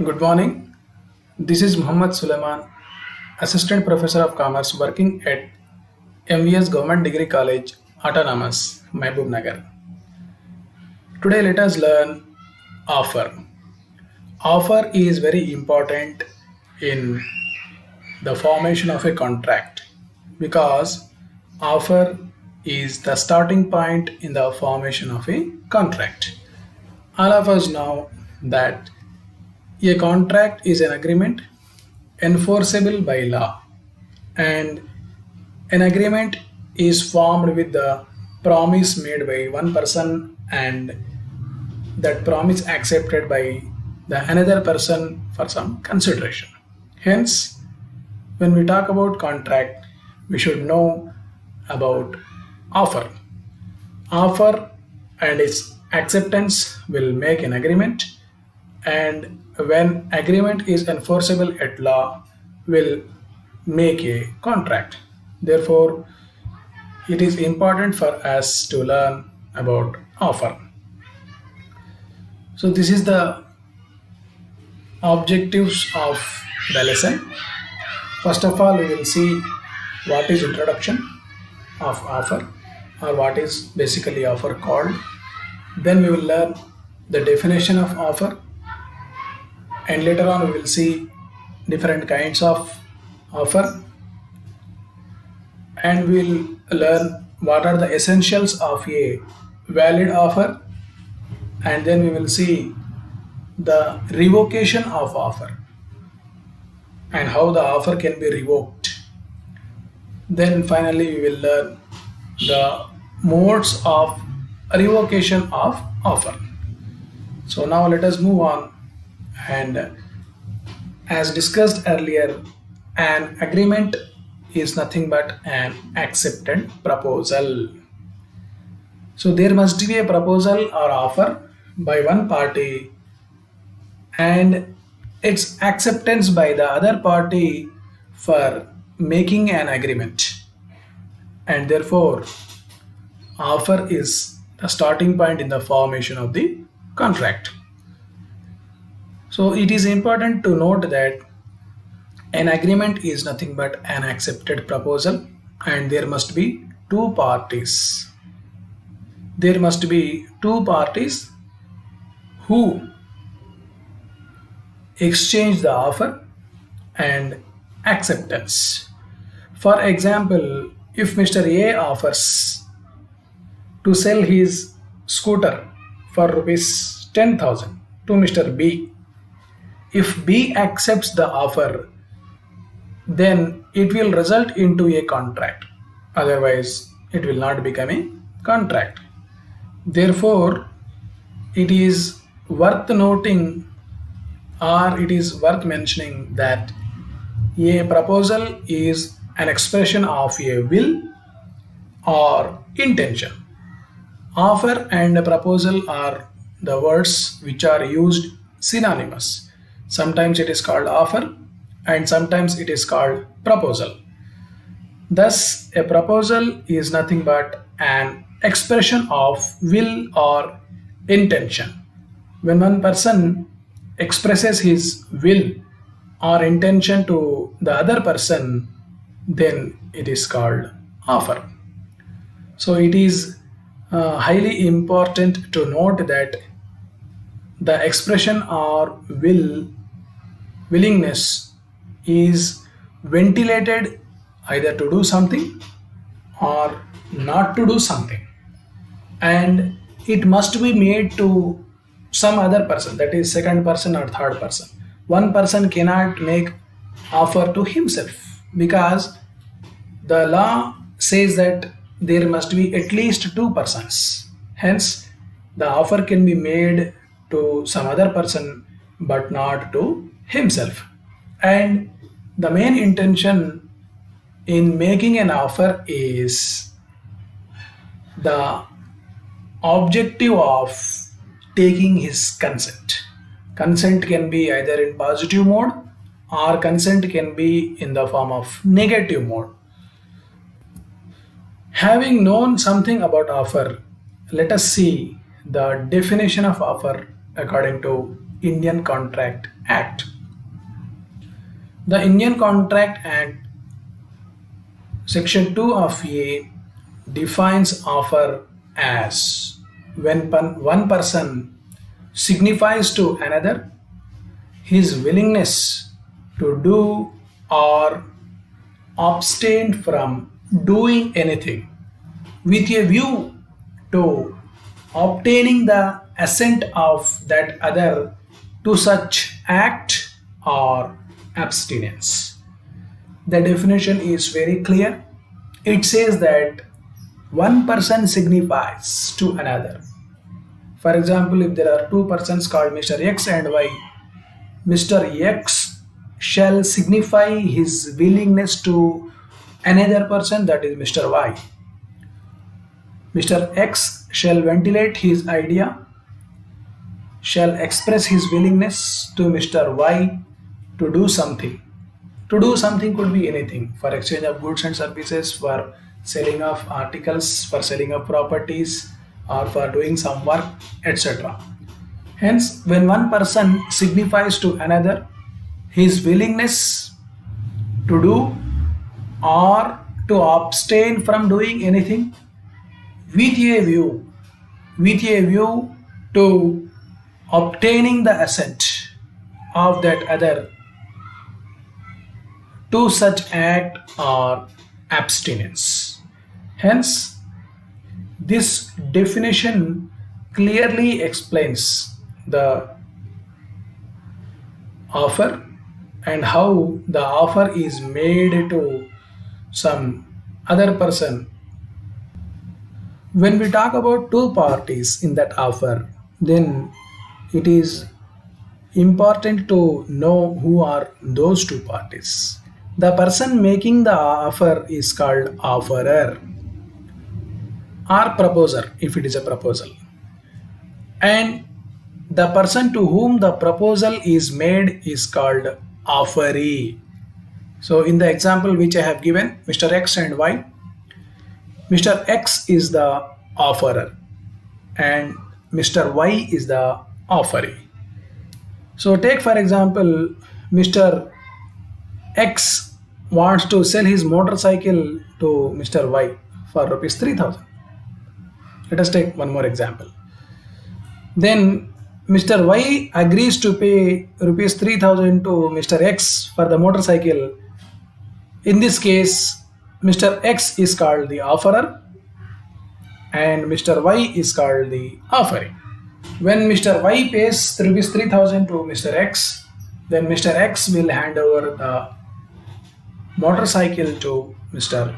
Good morning. This is Muhammad Suleiman, Assistant Professor of Commerce working at MVS Government Degree College, Autonomous, Mehboob Nagar. Today let us learn offer. Offer is very important in the formation of a contract because offer is the starting point in the formation of a contract. All of us know that a contract is an agreement enforceable by law, and an agreement is formed with the promise made by one person and that promise accepted by the another person for some consideration. Hence, when we talk about contract, we should know about offer. Offer and its acceptance will make an agreement, and when agreement is enforceable at law will make a contract. Therefore, it is important for us to learn about offer. So this is the objectives of the lesson. First of all, we will see what is introduction of offer, or what is basically offer called. Then we will learn the definition of offer, and later on we will see different kinds of offer, and we'll learn what are the essentials of a valid offer, and then we will see the revocation of offer and how the offer can be revoked. Then finally we will learn the modes of revocation of offer. So now let us move on, and as discussed earlier, an agreement is nothing but an accepted proposal. So there must be a proposal or offer by one party and its acceptance by the other party for making an agreement. And therefore, offer is the starting point in the formation of the contract. So it is important to note that an agreement is nothing but an accepted proposal, and there must be two parties. There must be two parties who exchange the offer and acceptance. For example, if Mr. A offers to sell his scooter for rupees 10,000 to Mr. B, if B accepts the offer, then it will result into a contract. Otherwise, it will not become a contract. Therefore, it is worth noting, or it is worth mentioning, that a proposal is an expression of a will or intention. Offer and proposal are the words which are used synonymous. Sometimes it is called offer and sometimes it is called proposal. Thus, a proposal is nothing but an expression of will or intention. When one person expresses his will or intention to the other person, then it is called offer. So it is highly important to note that the expression or willingness is ventilated either to do something or not to do something, and it must be made to some other person, that is second person or third person. One person cannot make offer to himself because the law says that there must be at least two persons. Hence, the offer can be made to some other person but not to himself. And the main intention in making an offer is the objective of taking his consent. Consent can be either in positive mode or consent can be in the form of negative mode. Having known something about offer, let us see the definition of offer according to Indian Contract Act. The Indian Contract Act, Section 2 of A, defines offer as when one person signifies to another his willingness to do or abstain from doing anything with a view to obtaining the assent of that other to such act or abstinence. The definition is very clear. It says that one person signifies to another. For example, if there are two persons called Mr. X and Y, Mr. X shall signify his willingness to another person, that is Mr. Y. Mr. X shall ventilate his idea, shall express his willingness to Mr. Y to do something. To do something could be anything, for exchange of goods and services, for selling of articles, for selling of properties, or for doing some work, etc. Hence, when one person signifies to another his willingness to do or to abstain from doing anything with a view to obtaining the assent of that other to such act or abstinence. Hence, this definition clearly explains the offer and how the offer is made to some other person. When we talk about two parties in that offer, then it is important to know who are those two parties. The person making the offer is called offerer or proposer if it is a proposal. And the person to whom the proposal is made is called offeree. So, in the example which I have given, Mr. X and Y, Mr. X is the offerer and Mr. Y is the offeree. So, take for example, Mr. X wants to sell his motorcycle to Mr. Y for rupees 3000. Let us take one more example. Then Mr. Y agrees to pay rupees 3000 to Mr. X for the motorcycle. In this case, Mr. X is called the offerer and Mr. Y is called the offeree. When Mr. Y pays rupees 3000 to Mr. X, then Mr. X will hand over the motorcycle to Mr.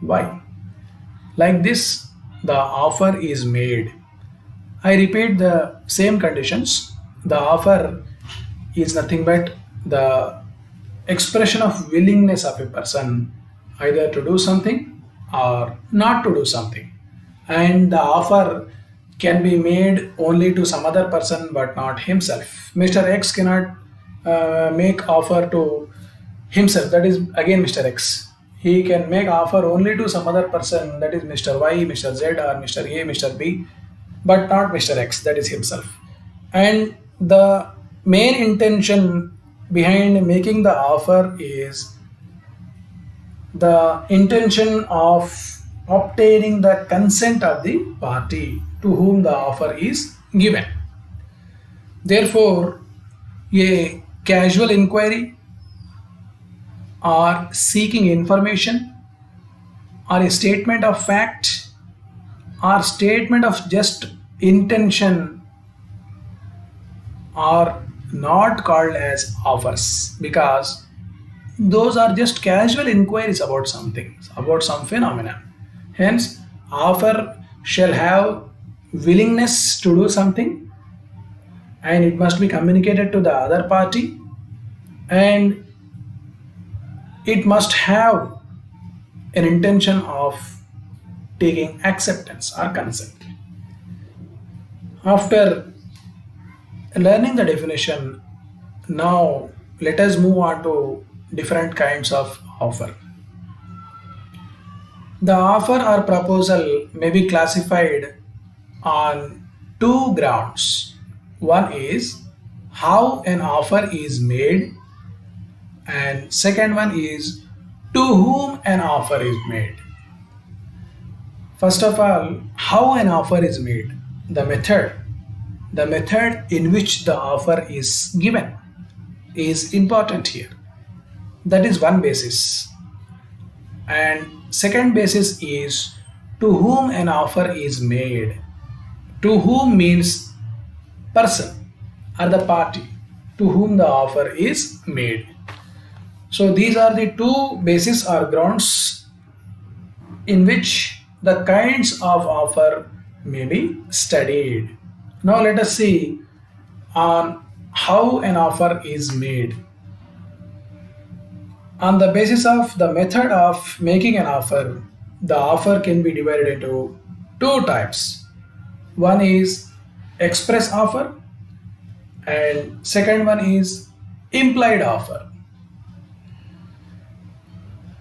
Y. Like this, the offer is made. I repeat the same conditions. The offer is nothing but the expression of willingness of a person either to do something or not to do something. And the offer can be made only to some other person but not himself. Mr. X cannot make offer to himself, that is again Mr. X. He can make offer only to some other person, that is Mr. Y, Mr. Z, or Mr. A, Mr. B, but not Mr. X, that is himself. And the main intention behind making the offer is the intention of obtaining the consent of the party to whom the offer is given. Therefore, a casual inquiry or seeking information or a statement of fact or statement of just intention are not called as offers, because those are just casual inquiries about something, about some phenomena. Hence, offer shall have willingness to do something and it must be communicated to the other party, and it must have an intention of taking acceptance or consent. After learning the definition, now let us move on to different kinds of offer. The offer or proposal may be classified on two grounds. One is how an offer is made, and second one is to whom an offer is made. First of all, how an offer is made, the method. The method in which the offer is given is important here. That is one basis. And second basis is to whom an offer is made. To whom means person or the party to whom the offer is made. So these are the two bases or grounds in which the kinds of offer may be studied. Now let us see on how an offer is made. On the basis of the method of making an offer, the offer can be divided into two types. One is express offer and second one is implied offer.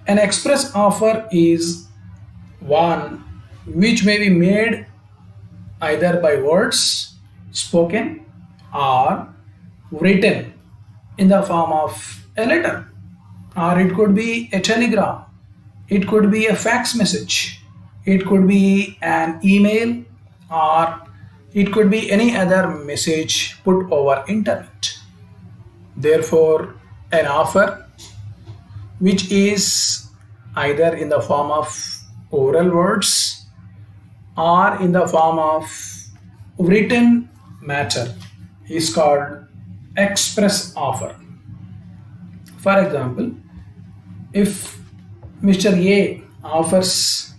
An express offer is one which may be made either by words spoken or written in the form of a letter, or it could be a telegram, it could be a fax message, it could be an email, or it could be any other message put over internet. Therefore, an offer which is either in the form of oral words or in the form of written matter is called express offer. For example, if Mr. A offers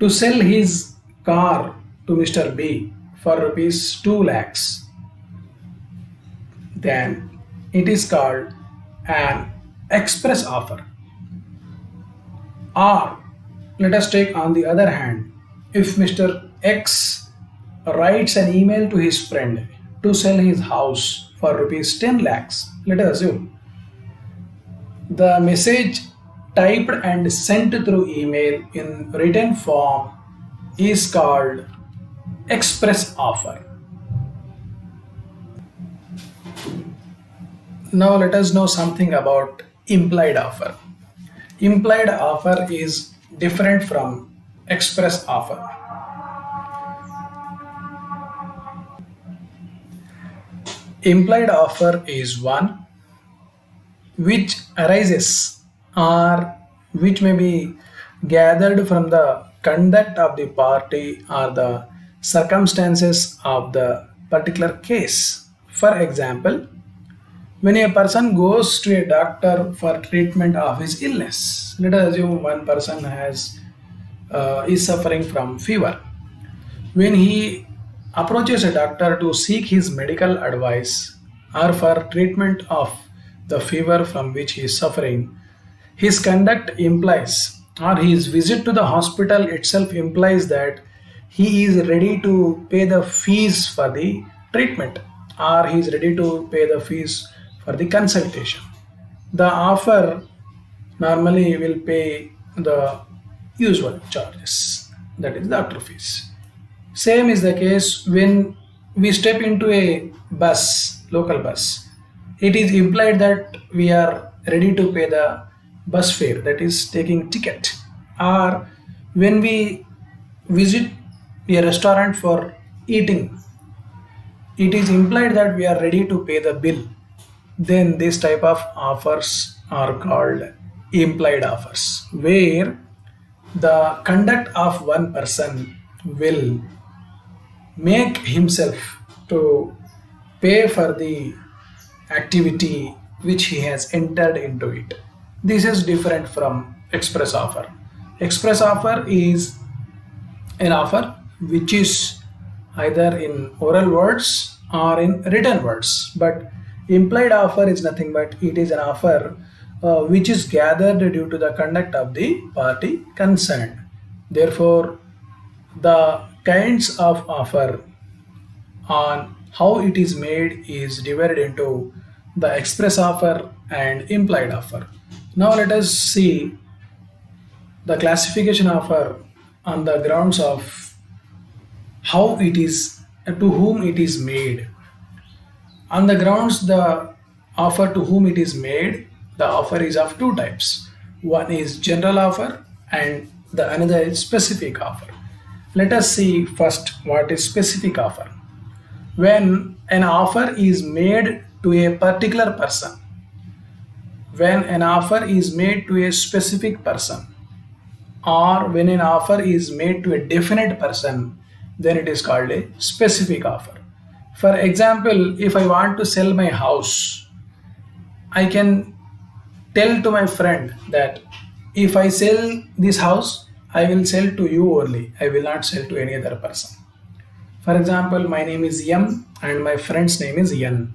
to sell his car to Mr. B for rupees 2 lakhs, then it is called an express offer. Or let us take on the other hand, if Mr. X writes an email to his friend to sell his house for rupees 10 lakhs, let us assume the message typed and sent through email in written form is called express offer. Now let us know something about implied offer. Implied offer is different from express offer. Implied offer is one which arises or which may be gathered from the conduct of the party or the circumstances of the particular case. For example, when a person goes to a doctor for treatment of his illness, let us assume one person is suffering from fever. When he approaches a doctor to seek his medical advice or for treatment of the fever from which he is suffering, his conduct implies, or his visit to the hospital itself implies that he is ready to pay the fees for the treatment or he is ready to pay the fees for the consultation. The offer normally will pay the usual charges, that is doctor fees. Same is the case when we step into a bus, local bus. It is implied that we are ready to pay the bus fare, that is taking ticket. Or when we visit a restaurant for eating, it is implied that we are ready to pay the bill. Then this type of offers are called implied offers, where the conduct of one person will make himself to pay for the activity which he has entered into it. This is different from express offer. Express offer is an offer which is either in oral words or in written words, but implied offer is nothing but it is an offer which is gathered due to the conduct of the party concerned. Therefore, the kinds of offer on how it is made is divided into the express offer and implied offer. Now let us see the classification offer on the grounds of how it is, to whom it is made. On the grounds the offer to whom it is made, the offer is of two types. One is general offer and the another is specific offer. Let us see first what is specific offer. When an offer is made to a particular person, when an offer is made to a specific person, or when an offer is made to a definite person, then it is called a specific offer. For example, if I want to sell my house, I can tell to my friend that if I sell this house, I will sell to you only. I will not sell to any other person. For example, my name is M and my friend's name is N.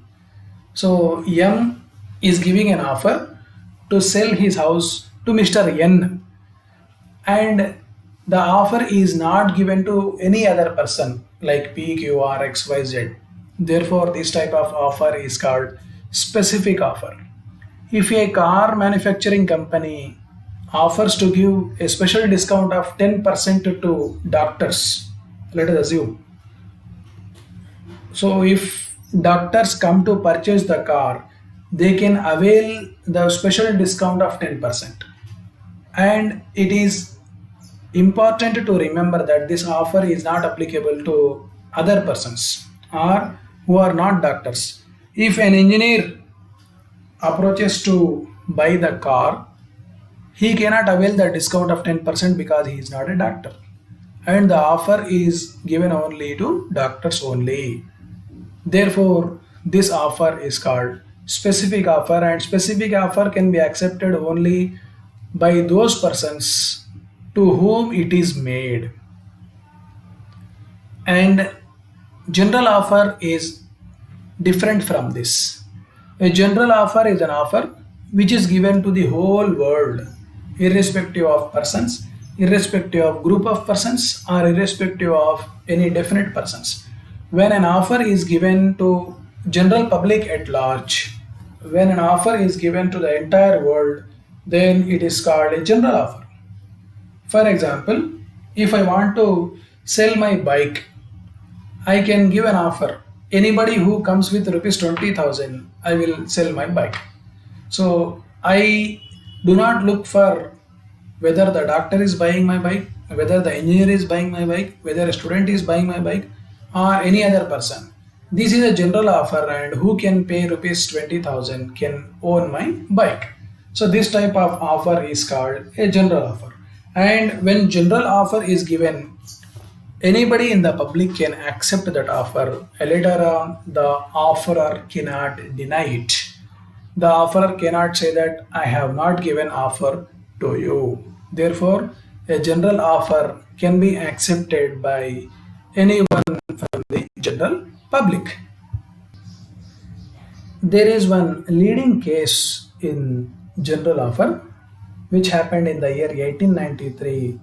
So M is giving an offer to sell his house to Mr. N, and the offer is not given to any other person like P, Q, R, X, Y, Z. Therefore, this type of offer is called specific offer. If a car manufacturing company offers to give a special discount of 10% to doctors, let us assume. So, if doctors come to purchase the car, they can avail the special discount of 10%. And it is important to remember that this offer is not applicable to other persons or who are not doctors. If an engineer approaches to buy the car, he cannot avail the discount of 10% because he is not a doctor. And the offer is given only to doctors only. Therefore, this offer is called specific offer, and specific offer can be accepted only by those persons to whom it is made. And general offer is different from this. A general offer is an offer which is given to the whole world, irrespective of persons, irrespective of group of persons, or irrespective of any definite persons. When an offer is given to general public at large, when an offer is given to the entire world, then it is called a general offer. For example, if I want to sell my bike, I can give an offer. Anybody who comes with rupees 20,000, I will sell my bike. So I do not look for whether the doctor is buying my bike, whether the engineer is buying my bike, whether a student is buying my bike, or any other person. This is a general offer, and who can pay rupees 20,000 can own my bike. So this type of offer is called a general offer. And when general offer is given, anybody in the public can accept that offer. Later on, the offerer cannot deny it. The offerer cannot say that I have not given offer to you. Therefore, a general offer can be accepted by anyone from the general public. There is one leading case in general offer which happened in the year 1893.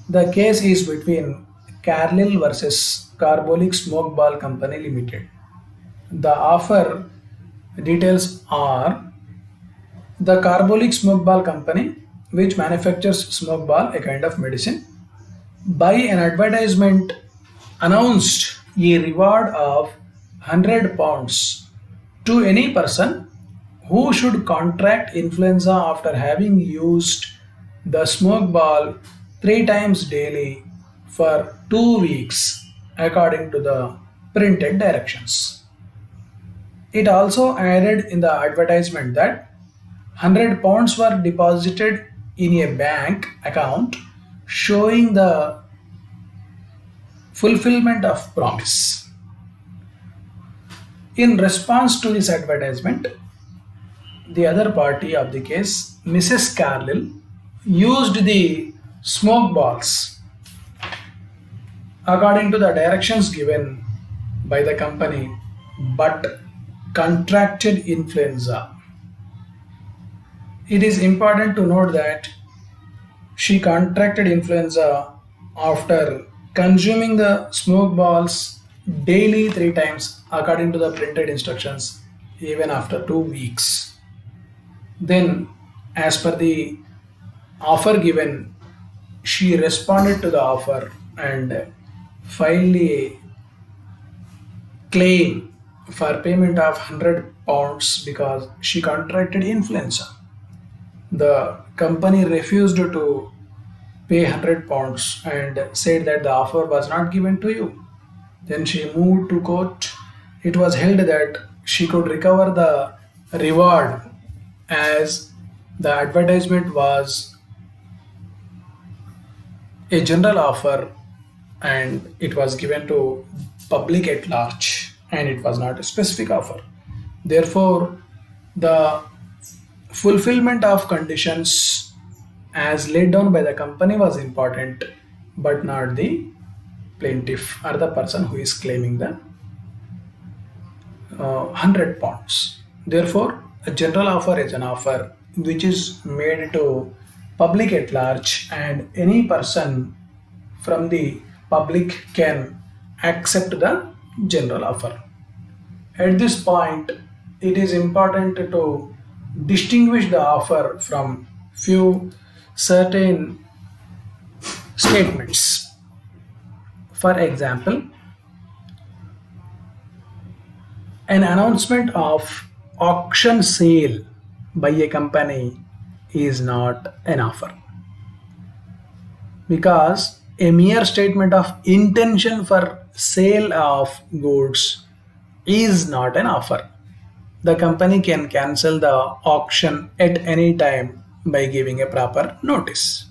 The case is between Carlyle versus Carbolic Smoke Ball Company Limited. The offer details are: the Carbolic Smoke Ball Company, which manufactures smoke ball, a kind of medicine, by an advertisement announced a reward of 100 pounds to any person who should contract influenza after having used the smoke ball 3 times daily for 2 weeks, according to the printed directions. It also added in the advertisement that 100 pounds were deposited in a bank account, showing the fulfillment of promise. In response to this advertisement, the other party of the case, Mrs. Carlyle, used the smoke balls according to the directions given by the company, but contracted influenza. It is important to note that she contracted influenza after consuming the smoke balls daily 3 times according to the printed instructions, even after 2 weeks. Then, as per the offer given, she responded to the offer and filed a claim for payment of £100 because she contracted influenza. The company refused to pay £100 and said that the offer was not given to you. Then she moved to court. It was held that she could recover the reward as the advertisement was a general offer and it was given to public at large and it was not a specific offer. Therefore, the fulfillment of conditions as laid down by the company was important, but not the plaintiff or the person who is claiming the £100. Therefore, a general offer is an offer which is made to public at large, and any person from the public can accept the general offer. At this point, it is important to distinguish the offer from few certain statements. For example, an announcement of auction sale by a company is not an offer because a mere statement of intention for sale of goods is not an offer. The company can cancel the auction at any time by giving a proper notice.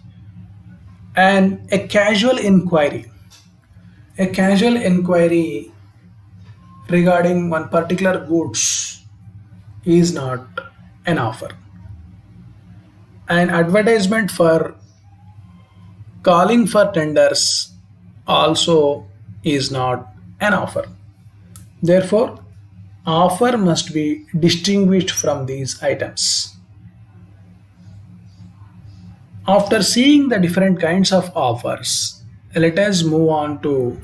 And a casual inquiry regarding one particular goods is not an offer. An advertisement for calling for tenders also is not an offer. Therefore, offer must be distinguished from these items. After seeing the different kinds of offers, let us move on to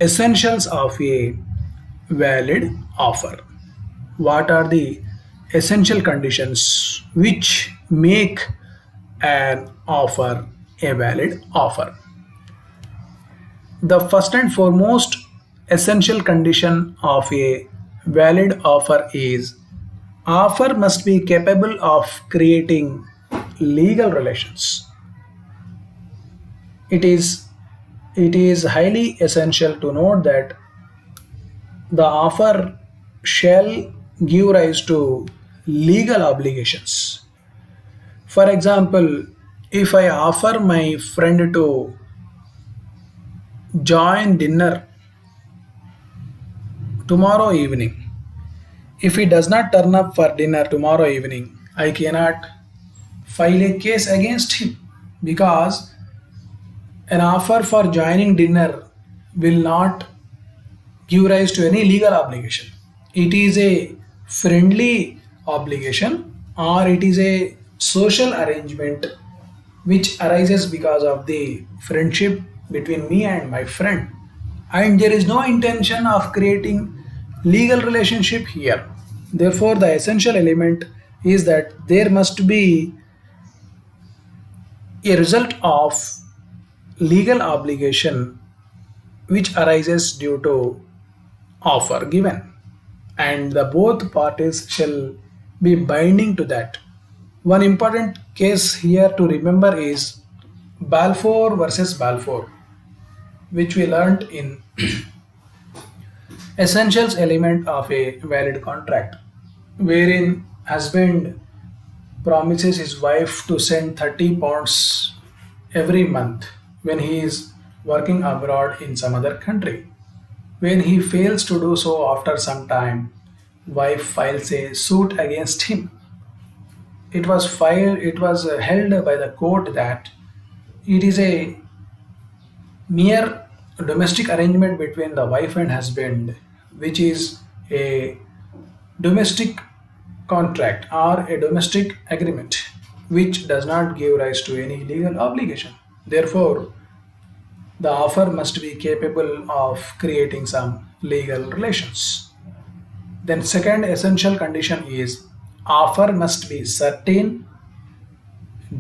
essentials of a valid offer. What are the essential conditions which make an offer a valid offer? The first and foremost essential condition of a valid offer is offer must be capable of creating legal relations. It is it is highly essential to note that the offer shall give rise to legal obligations. For example, if I offer my friend to join dinner tomorrow evening, if he does not turn up for dinner tomorrow evening, I cannot file a case against him because an offer for joining dinner will not give rise to any legal obligation. It is a friendly obligation or it is a social arrangement which arises because of the friendship between me and my friend. And there is no intention of creating legal relationship here. Therefore, the essential element is that there must be a result of legal obligation which arises due to offer given and the both parties shall be binding to that. One important case here to remember is Balfour versus Balfour, which we learnt in essentials element of a valid contract, wherein husband promises his wife to send £30 every month when he is working abroad in some other country. When he fails to do so after some time, wife files a suit against him. It was held by the court that it is a mere domestic arrangement between the wife and husband, which is a domestic contract or a domestic agreement, which does not give rise to any legal obligation. Therefore, the offer must be capable of creating some legal relations. Then, second essential condition is offer must be certain,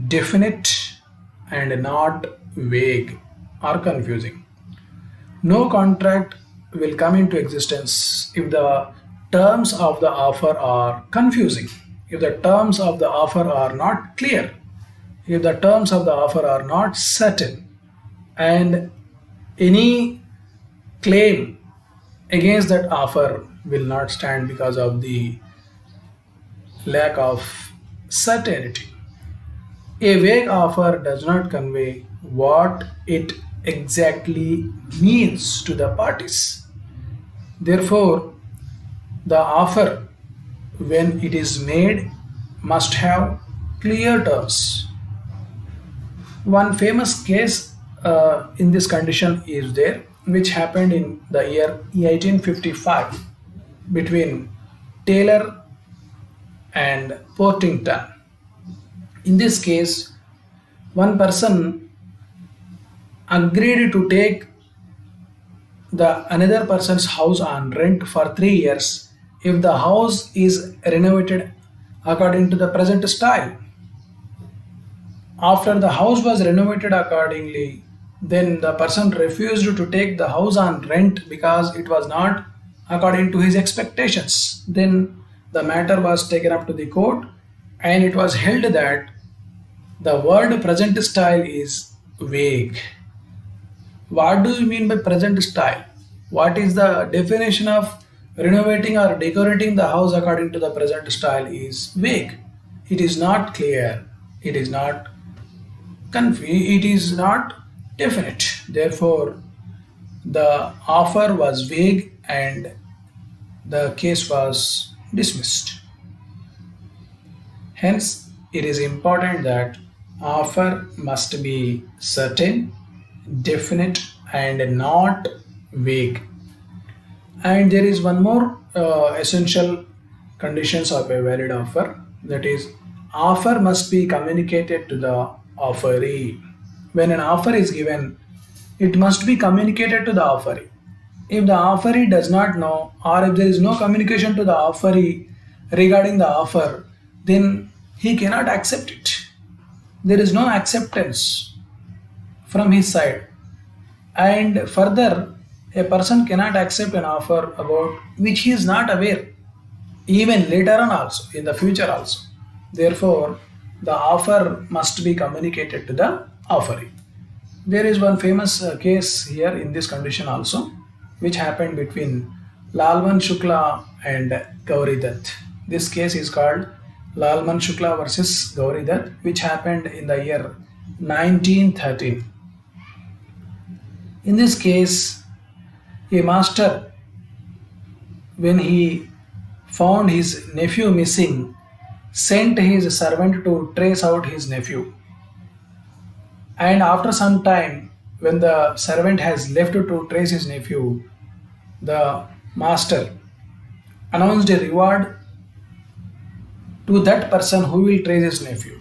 definite, and not vague or confusing. No contract will come into existence if the terms of the offer are confusing, if the terms of the offer are not clear, if the terms of the offer are not certain, and any claim against that offer will not stand because of the lack of certainty. A vague offer does not convey what it exactly means to the parties. Therefore, the offer, when it is made, must have clear terms. One famous case in this condition is there, which happened in the year 1855 between Taylor and Portington. In this case, one person agreed to take the another person's house on rent for 3 years if the house is renovated according to the present style. After the house was renovated accordingly, then the person refused to take the house on rent because it was not according to his expectations. Then the matter was taken up to the court, and it was held that the word present style is vague. What do you mean by present style? What is the definition of renovating or decorating the house according to the present style is vague. It is not clear. It is not it is not definite. Therefore, the offer was vague and the case was dismissed. Hence, it is important that offer must be certain, definite, and not vague. And there is one more essential conditions of a valid offer, that is, offer must be communicated to the offeree. When an offer is given, it must be communicated to the offeree. If the offeree does not know, or if there is no communication to the offeree regarding the offer, then he cannot accept it. There is no acceptance from his side. And further, a person cannot accept an offer about which he is not aware, even later on also, in the future also. Therefore, the offer must be communicated to the offeree. There is one famous case here in this condition also, which happened between Lalman Shukla and Gauri Dutt. This case is called Lalman Shukla versus Gauri Dutt, which happened in the year 1913. In this case, a master, when he found his nephew missing, sent his servant to trace out his nephew. And after some time, when the servant has left to trace his nephew, the master announced a reward to that person who will trace his nephew.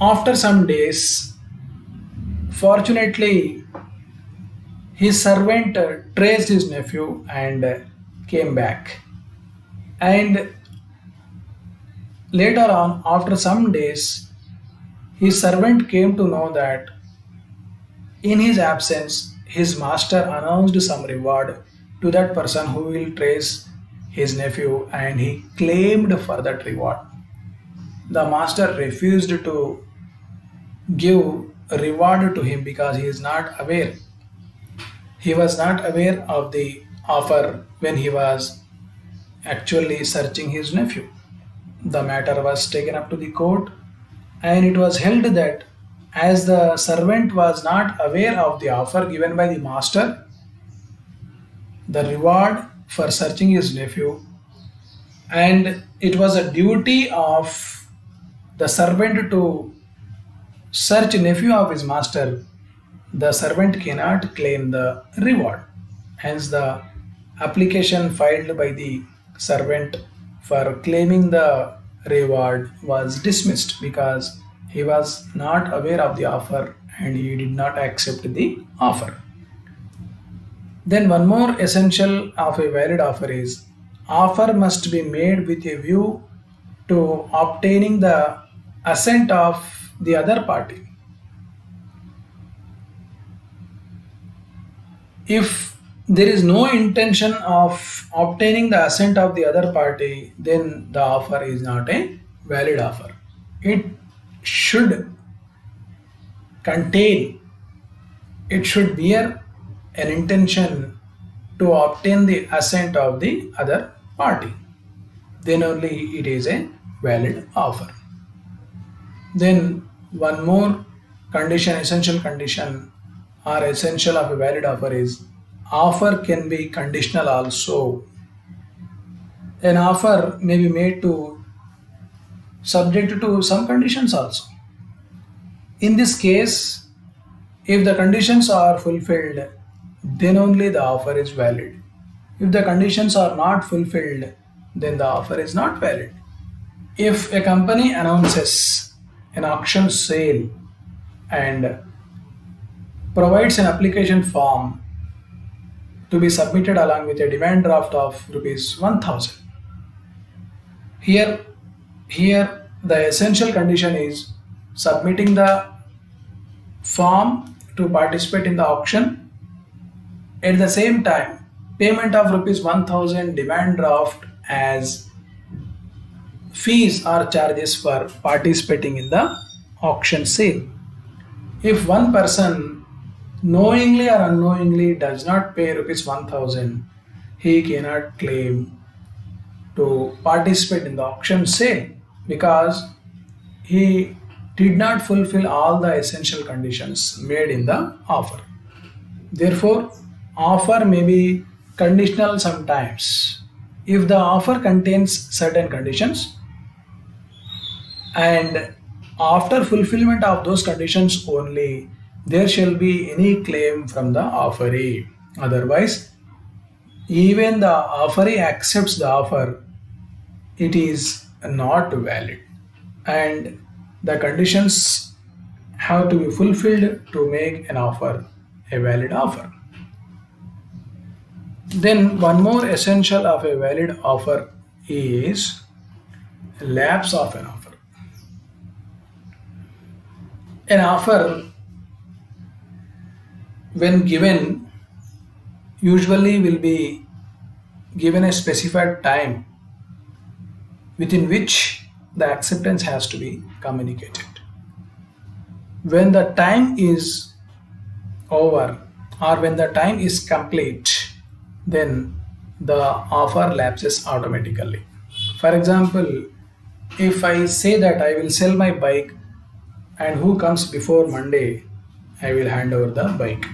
After some days, fortunately, his servant traced his nephew and came back. And later on, after some days, his servant came to know that in his absence, his master announced some reward to that person who will trace his nephew, and he claimed for that reward. The master refused to give a reward to him because he is not aware. He was not aware of the offer when he was actually searching his nephew. The matter was taken up to the court, and it was held that as the servant was not aware of the offer given by the master, the reward for searching his nephew, and it was a duty of the servant to search nephew of his master, the servant cannot claim the reward. Hence, the application filed by the servant for claiming the reward was dismissed because he was not aware of the offer and he did not accept the offer. Then, one more essential of a valid offer is offer must be made with a view to obtaining the assent of the other party. If there is no intention of obtaining the assent of the other party, then the offer is not a valid offer. It should contain, it should bear an intention to obtain the assent of the other party. Then only it is a valid offer. Then one more condition, essential condition or essential of a valid offer is offer can be conditional also. An offer may be made to subject to some conditions also. In this case, if the conditions are fulfilled, then only the offer is valid. If the conditions are not fulfilled, then the offer is not valid. If a company announces an auction sale and provides an application form to be submitted along with a demand draft of rupees 1000, here the essential condition is submitting the form to participate in the auction. At the same time, payment of rupees 1000 demand draft as fees or charges for participating in the auction sale. If one person knowingly or unknowingly does not pay rupees 1000, he cannot claim to participate in the auction sale because he did not fulfill all the essential conditions made in the offer. Therefore, offer may be conditional sometimes. If the offer contains certain conditions and after fulfillment of those conditions only there shall be any claim from the offeree. Otherwise, even the offeree accepts the offer, it is not valid. And the conditions have to be fulfilled to make an offer a valid offer. Then one more essential of a valid offer is lapse of an offer. An offer when given usually will be given a specified time within which the acceptance has to be communicated. When the time is over or when the time is complete, then the offer lapses automatically. For example, if I say that I will sell my bike and who comes before Monday, I will hand over the bike.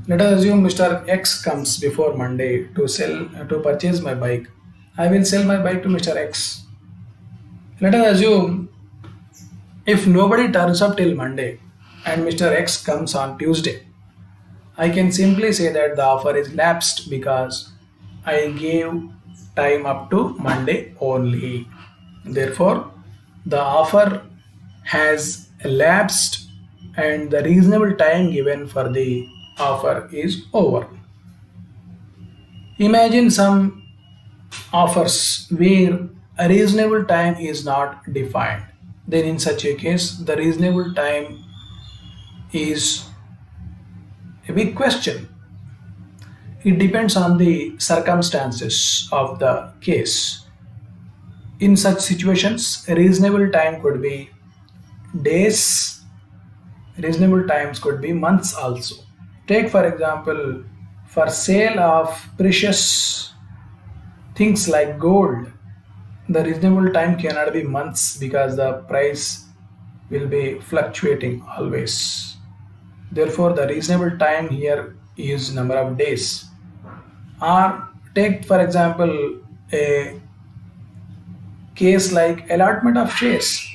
Let us assume Mr. X comes before Monday to purchase my bike. I will sell my bike to Mr. X. Let us assume if nobody turns up till Monday and Mr. X comes on Tuesday, I can simply say that the offer is lapsed because I gave time up to Monday only. Therefore, the offer has lapsed and the reasonable time given for the offer is over. Imagine some offers where a reasonable time is not defined. Then, in such a case, the reasonable time is a big question. It depends on the circumstances of the case. In such situations, a reasonable time could be days, reasonable times could be months also. Take, for example, for sale of precious things like gold, the reasonable time cannot be months because the price will be fluctuating always. Therefore, the reasonable time here is number of days. Or take, for example, a case like allotment of shares.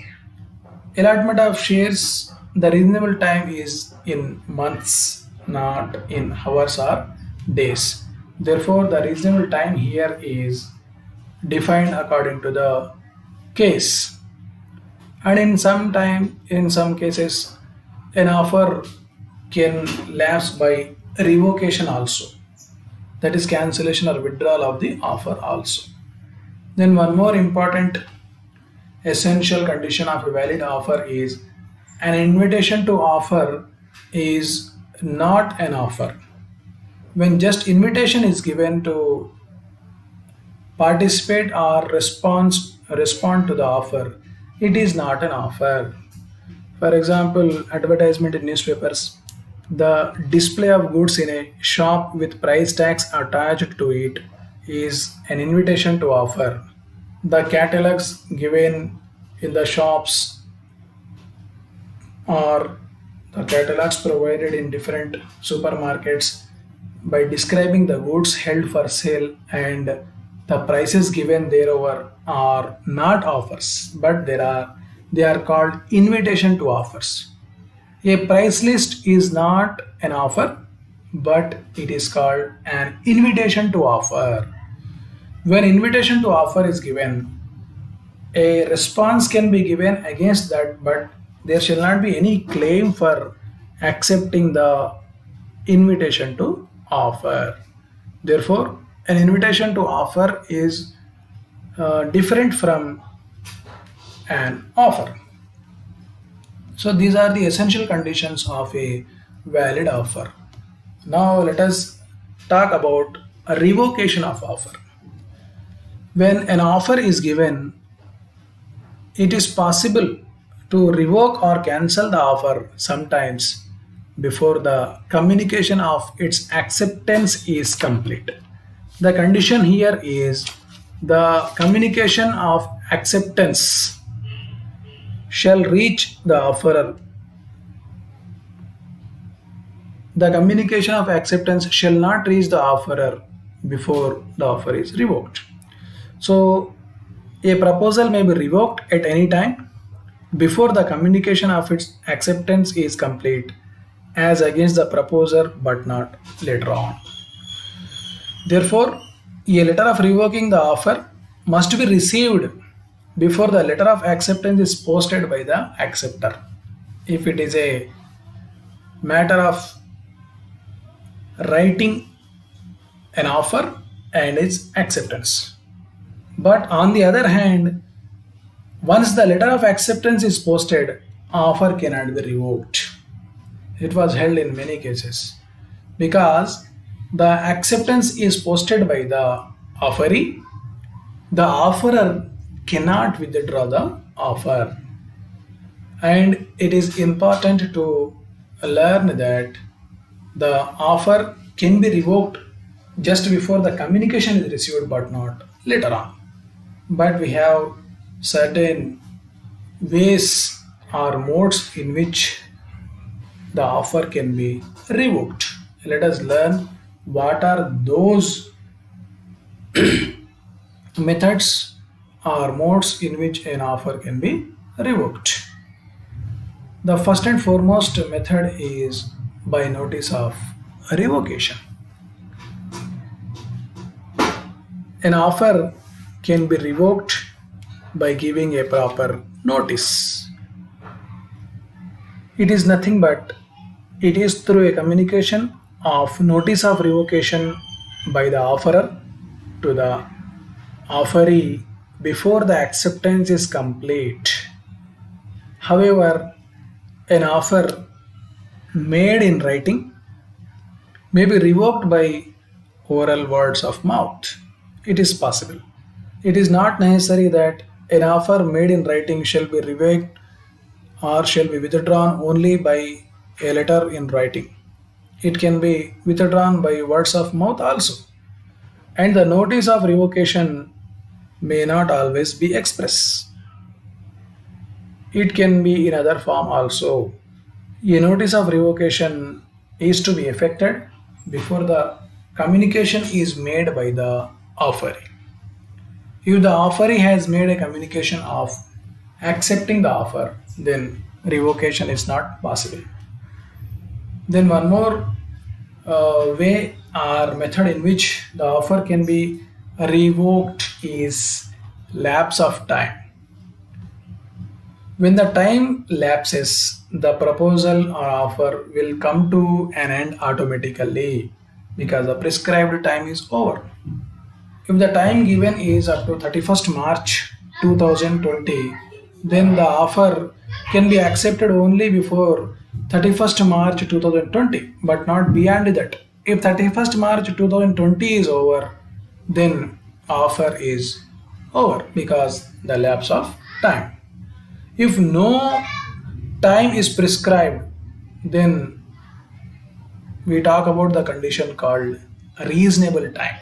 Allotment of shares, the reasonable time is in months, not in hours or days. Therefore, the reasonable time here is defined according to the case. And in some cases, an offer can lapse by revocation also. That is cancellation or withdrawal of the offer also. Then one more important essential condition of a valid offer is an invitation to offer is not an offer. when just invitation is given to participate or respond to the offer, it is not an offer. For example, advertisement in newspapers. The display of goods in a shop with price tags attached to it is an invitation to offer. The catalogs given in the shops or the catalogs provided in different supermarkets by describing the goods held for sale and the prices given thereover are not offers, but they are called invitation to offers. A price list is not an offer, but it is called an invitation to offer. When invitation to offer is given, a response can be given against that, but there shall not be any claim for accepting the invitation to offer. Therefore, an invitation to offer is different from an offer. So, these are the essential conditions of a valid offer. Now, let us talk about a revocation of offer. When an offer is given, it is possible to revoke or cancel the offer sometimes before the communication of its acceptance is complete. The condition here is the communication of acceptance shall reach the offerer. The communication of acceptance shall not reach the offerer before the offer is revoked. So, a proposal may be revoked at any time before the communication of its acceptance is complete, as against the proposer, but not later on. Therefore, a letter of revoking the offer must be received before the letter of acceptance is posted by the acceptor. If it is a matter of writing an offer and its acceptance. But on the other hand, once the letter of acceptance is posted, offer cannot be revoked. It was held in many cases because the acceptance is posted by the offeree, the offerer cannot withdraw the offer. And it is important to learn that the offer can be revoked just before the communication is received, but not later on. But we have certain ways or modes in which the offer can be revoked. Let us learn what are those methods or modes in which an offer can be revoked. The first and foremost method is by notice of revocation. An offer can be revoked by giving a proper notice. It is nothing but it is through a communication of notice of revocation by the offerer to the offeree before the acceptance is complete. However, an offer made in writing may be revoked by oral words of mouth. It is possible. It is not necessary that an offer made in writing shall be revoked or shall be withdrawn only by a letter in writing. It can be withdrawn by words of mouth also. And the notice of revocation may not always be express. It can be in other form also. A notice of revocation is to be effected before the communication is made by the offeree. If the offeree has made a communication of accepting the offer, then revocation is not possible. Then one more way or method in which the offer can be revoked is lapse of time. When the time lapses, the proposal or offer will come to an end automatically because the prescribed time is over. If the time given is up to 31st March 2020, then the offer can be accepted only before 31st March 2020, but not beyond that. if 31st March 2020 is over, then offer is over because the lapse of time. If no time is prescribed, then we talk about the condition called reasonable time.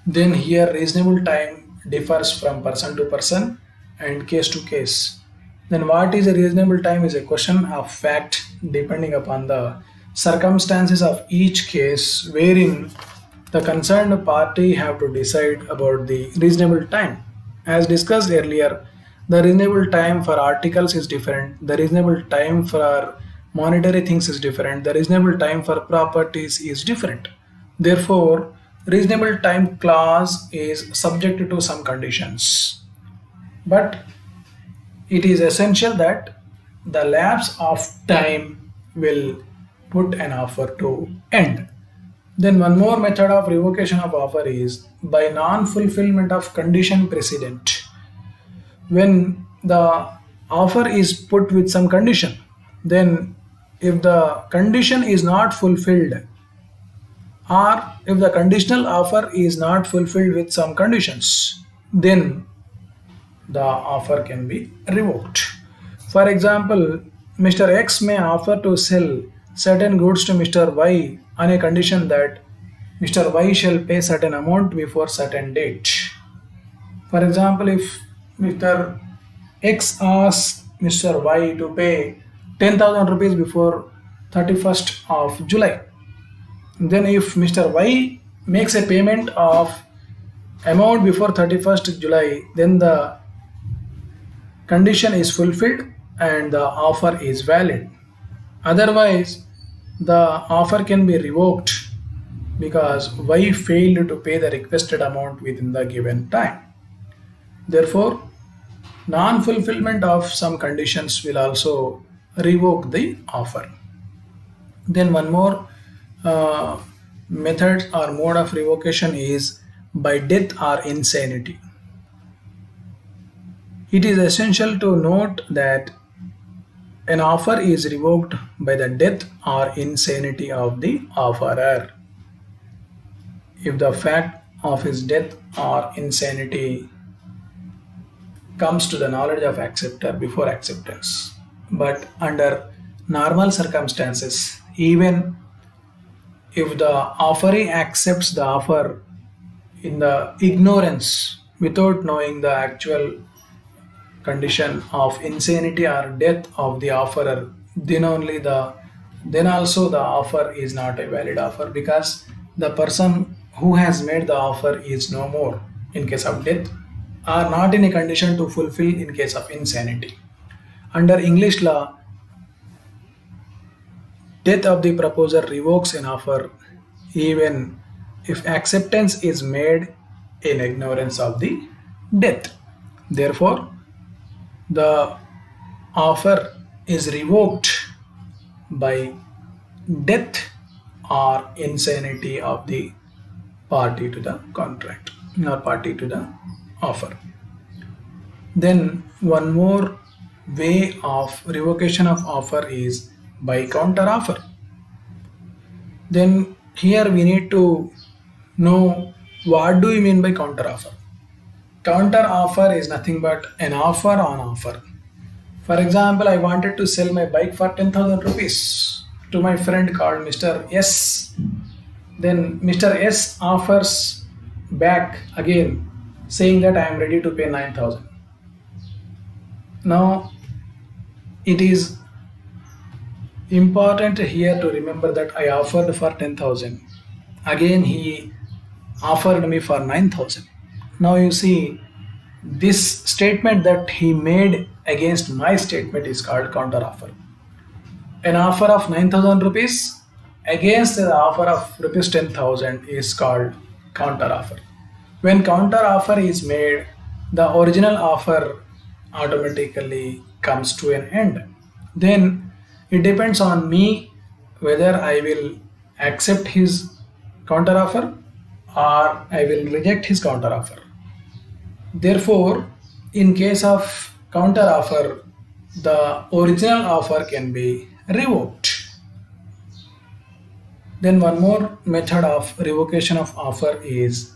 Then here reasonable time differs from person to person and case to case. Then what is a reasonable time is a question of fact depending upon the circumstances of each case wherein the concerned party have to decide about the reasonable time. As discussed earlier, the reasonable time for articles is different, the reasonable time for monetary things is different, the reasonable time for properties is different. Therefore, reasonable time clause is subject to some conditions. But it is essential that the lapse of time will put an offer to end. Then one more method of revocation of offer is by non-fulfillment of condition precedent. When the offer is put with some condition, then if the condition is not fulfilled or if the conditional offer is not fulfilled with some conditions, then the offer can be revoked. For example, Mr. X may offer to sell certain goods to Mr. Y on a condition that Mr. Y shall pay certain amount before certain date. For example, if Mr. X asks Mr. Y to pay 10,000 rupees before 31st of July, then if Mr. Y makes a payment of amount before 31st July, then the condition is fulfilled and the offer is valid. Otherwise, the offer can be revoked because Y failed to pay the requested amount within the given time. Therefore, non fulfillment of some conditions will also revoke the offer. Then, one more method or mode of revocation is by death or insanity. It is essential to note that an offer is revoked by the death or insanity of the offerer. If the fact of his death or insanity comes to the knowledge of acceptor before acceptance. But under normal circumstances, even if the offeree accepts the offer in the ignorance without knowing the actual condition of insanity or death of the offerer, then also the offer is not a valid offer because the person who has made the offer is no more in case of death are not in a condition to fulfill in case of insanity. Under English law, death of the proposer revokes an offer even if acceptance is made in ignorance of the death. Therefore, the offer is revoked by death or insanity of the party to the contract or party to the offer. Then one more way of revocation of offer is by counter offer. Then here we need to know what do we mean by counter offer. Counter offer is nothing but an offer on offer. For example, I wanted to sell my bike for 10,000 rupees to my friend called Mr. S. Then Mr. S offers back again saying that I am ready to pay 9,000. Now, it is important here to remember that I offered for 10,000. Again, he offered me for 9,000. Now, you see, this statement that he made against my statement is called counter offer. An offer of 9,000 rupees against the offer of rupees 10,000 is called counter offer. When counter offer is made, the original offer automatically comes to an end. Then it depends on me whether I will accept his counter offer or I will reject his counter offer. Therefore, in case of counter offer, the original offer can be revoked. Then one more method of revocation of offer is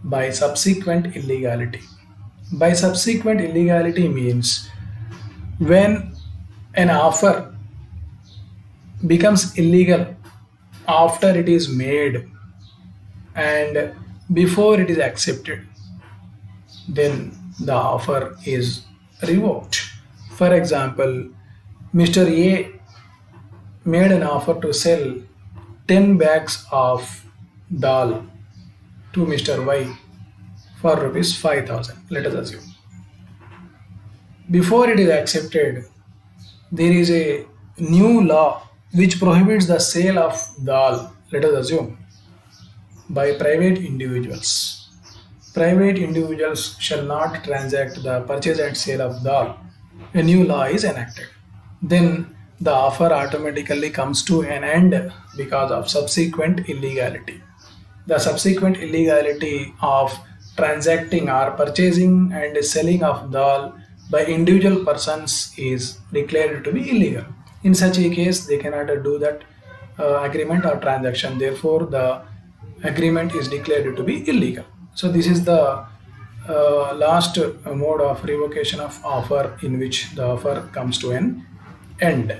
by subsequent illegality. By subsequent illegality means when an offer becomes illegal after it is made and before it is accepted, then the offer is revoked. For example, Mr. A made an offer to sell 10 bags of dal to Mr. Y for rupees 5,000. Let us assume. Before it is accepted, there is a new law which prohibits the sale of dal, let us assume, by private individuals. Private individuals shall not transact the purchase and sale of dal. A new law is enacted. Then the offer automatically comes to an end because of subsequent illegality. The subsequent illegality of transacting or purchasing and selling of dal by individual persons is declared to be illegal. In such a case, they cannot do that agreement or transaction. Therefore, the agreement is declared to be illegal. So, this is the last mode of revocation of offer in which the offer comes to an end.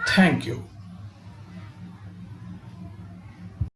Thank you.